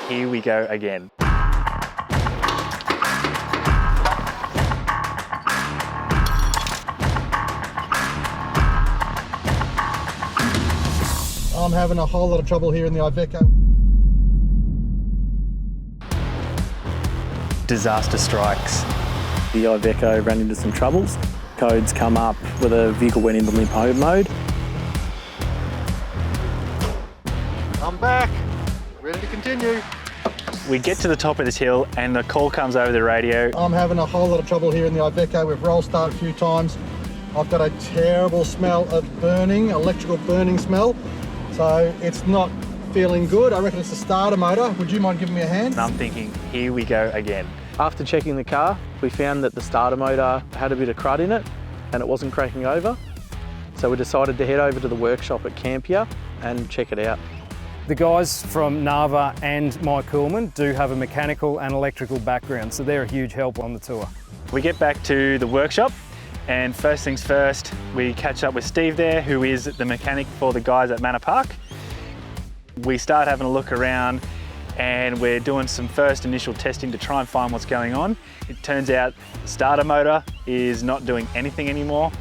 here we go again. I'm having a whole lot of trouble here in the Iveco. Disaster strikes. The Iveco ran into some troubles. Codes come up where the vehicle went into limp mode. I'm back, ready to continue. We get to the top of this hill and the call comes over the radio. I'm having a whole lot of trouble here in the Iveco. We've roll started a few times. I've got a terrible smell of burning, electrical burning smell. So it's not feeling good. I reckon it's the starter motor. Would you mind giving me a hand? And I'm thinking, here we go again. After checking the car, we found that the starter motor had a bit of crud in it and it wasn't cracking over. So we decided to head over to the workshop at Campia and check it out. The guys from Nava and Mike Coolman do have a mechanical and electrical background, so they're a huge help on the tour. We get back to the workshop and first things first, we catch up with Steve there, who is the mechanic for the guys at Manar Park. We start having a look around and we're doing some first initial testing to try and find what's going on. It turns out the starter motor is not doing anything anymore.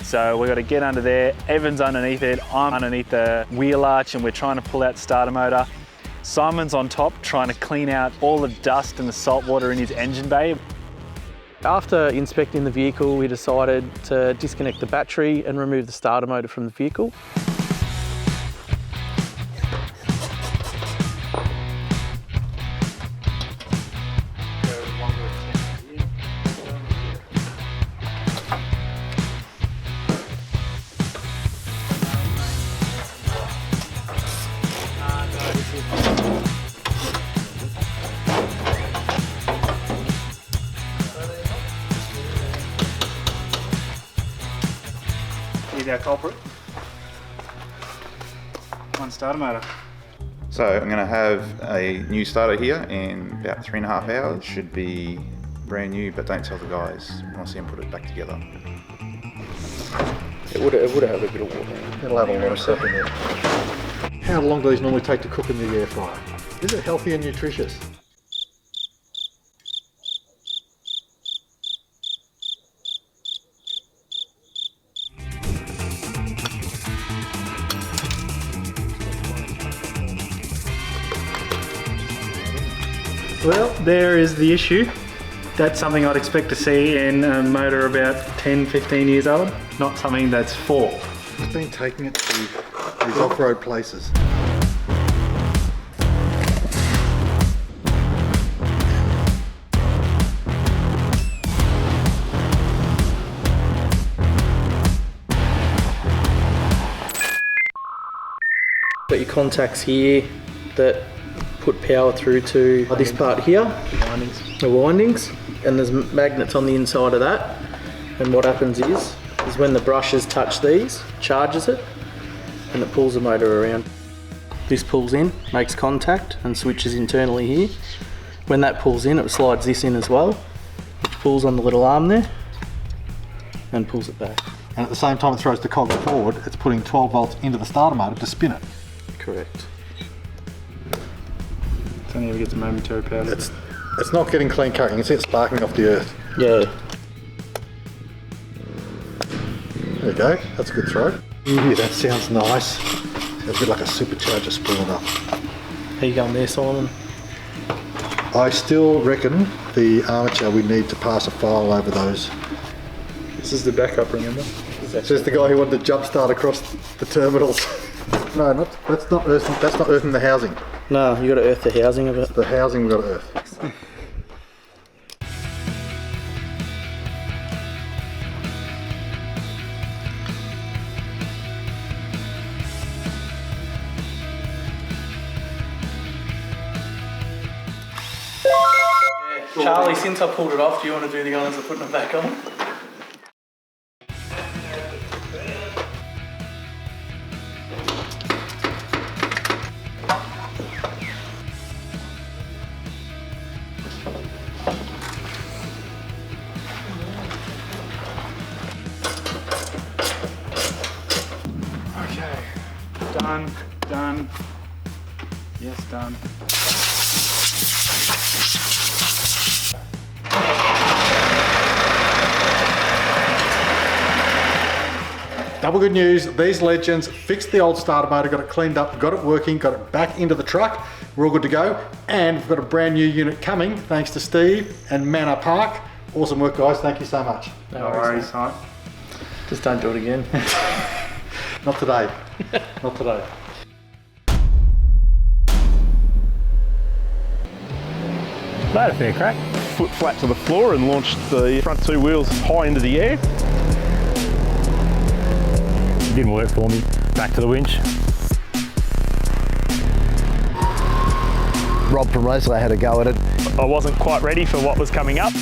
So we've got to get under there. Evan's underneath it, I'm underneath the wheel arch and we're trying to pull out the starter motor. Simon's on top trying to clean out all the dust and the salt water in his engine bay. After inspecting the vehicle, we decided to disconnect the battery and remove the starter motor from the vehicle. Here's our culprit. One starter motor. So I'm going to have a new starter here in about 3.5 hours. Should be brand new, but don't tell the guys. I want to see them put it back together. It would have a bit of water. It'll have a lot of stuff in there. How long do these normally take to cook in the air fryer? Is it healthy and nutritious? Well, there is the issue. That's something I'd expect to see in a motor about 10, 15 years old. Not something that's full. It's been taking it to these off-road places. Got your contacts here that put power through to this part here, the windings, and there's magnets on the inside of that. And what happens is when the brushes touch these, charges it, and it pulls the motor around. This pulls in, makes contact, and switches internally here. When that pulls in, it slides this in as well, which pulls on the little arm there, and pulls it back. And at the same time it throws the cog forward, it's putting 12 volts into the starter motor to spin it. Correct. It only ever gets a momentary power. It's not getting clean cut, you can see it sparking off the earth. Yeah. There you go, that's a good throw. Yeah, that sounds nice. Sounds a bit like a supercharger spooling up. How you going there, Simon? I still reckon the armature, we need to pass a file over those. This is the backup, remember? Says the guy who wanted to jump start across the terminals. No, that's not earthing the housing. No, you got to earth the housing of it. The housing we've got to earth. Charlie, since I pulled it off, do you want to do the honours of putting it back on? Okay, done. Yes, done. Double good news, these legends fixed the old starter motor, got it cleaned up, got it working, got it back into the truck. We're all good to go. And we've got a brand new unit coming, thanks to Steve and Manar Park. Awesome work, guys. Thank you so much. No worries, mate. Just don't do it again. Not today. Not today. They had a fair crack. Foot flat to the floor and launched the front two wheels high into the air. Didn't work for me. Back to the winch. Rob from Raceway had a go at it. I wasn't quite ready for what was coming up.